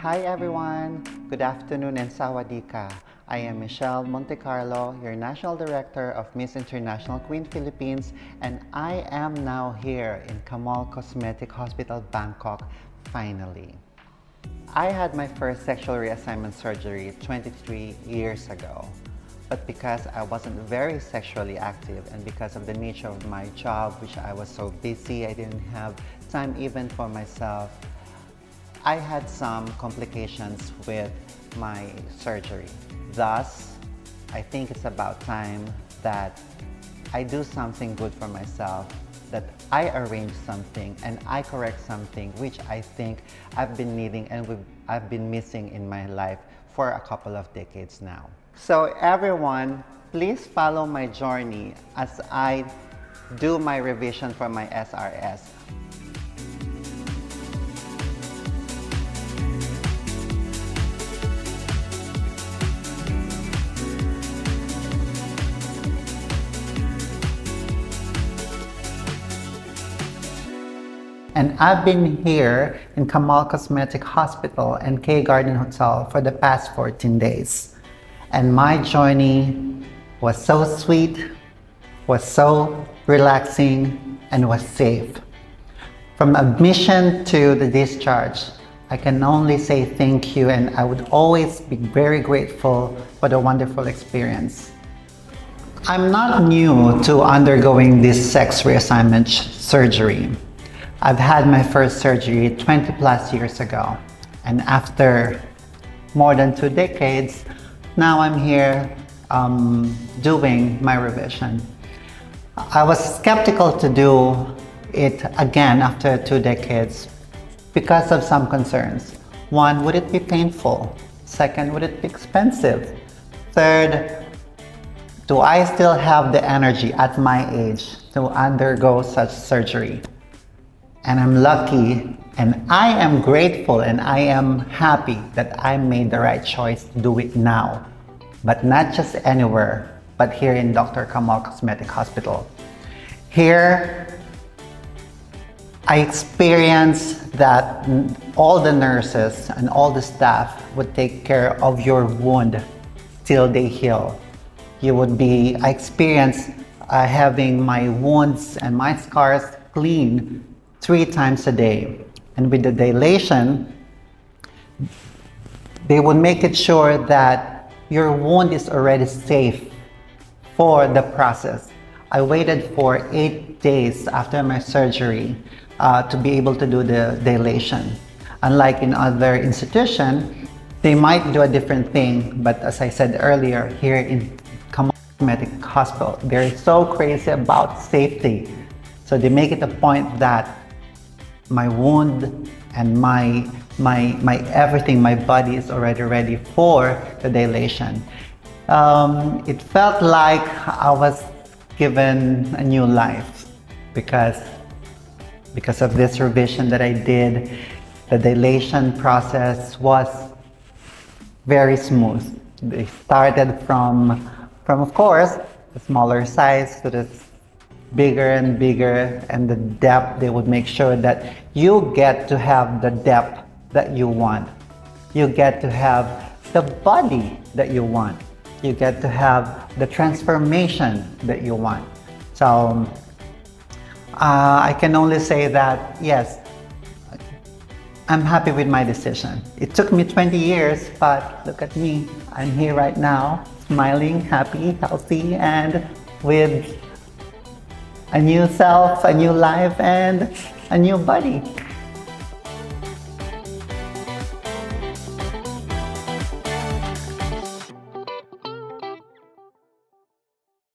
Hi everyone! Good afternoon and sawadika. I am Michelle Montecarlo, your National Director of Miss International Queen Philippines, and I am now here in Kamol Cosmetic Hospital, Bangkok, finally. I had my first sexual reassignment surgery 23 years ago. But because I wasn't very sexually active and because of the nature of my job, which I was so busy, I didn't have time even for myself, I had some complications with my surgery. Thus, I think it's about time that I do something good for myself, that I arrange something and I correct something which I think I've been needing and I've been missing in my life for a couple of decades now. So everyone, please follow my journey as I do my revision for my SRS. And I've been here in Kamol Cosmetic Hospital and K Garden Hotel for the past 14 days. And my journey was so sweet, was so relaxing, and was safe. From admission to the discharge, I can only say thank you, and I would always be very grateful for the wonderful experience. I'm not new to undergoing this sex reassignment surgery. I've had my first surgery 20 plus years ago, and after more than 2 decades, now I'm here doing my revision. I was skeptical to do it again after 2 decades because of some concerns. One, would it be painful? Second, would it be expensive? Third, do I still have the energy at my age to undergo such surgery? And I'm lucky and I am grateful and I am happy that I made the right choice to do it now. But not just anywhere, but here in Dr.Kamol Cosmetic Hospital. Here, I experienced that all the nurses and all the staff would take care of your wound till they heal. I experienced having my wounds and my scars cleaned 3 times a day. And with the dilation, they would make it sure that your wound is already safe for the process. I waited for 8 days after my surgery to be able to do the dilation. Unlike in other institutions, they might do a different thing, but as I said earlier, here in Kamol Cosmetic Hospital, they're so crazy about safety. So they make it a point that my wound and my everything, my body is already ready for the dilation. It felt like I was given a new life because of this revision that I did. The dilation process was very smooth. They started from of course, the smaller size to the bigger and bigger, and the depth, they would make sure that you get to have the depth that you want. You get to have the body that you want. You get to have the transformation that you want. So I can only say that yes, I'm happy with my decision. It took me 20 years, but look at me. I'm here right now, smiling, happy, healthy, and with a new self, a new life, and a new body.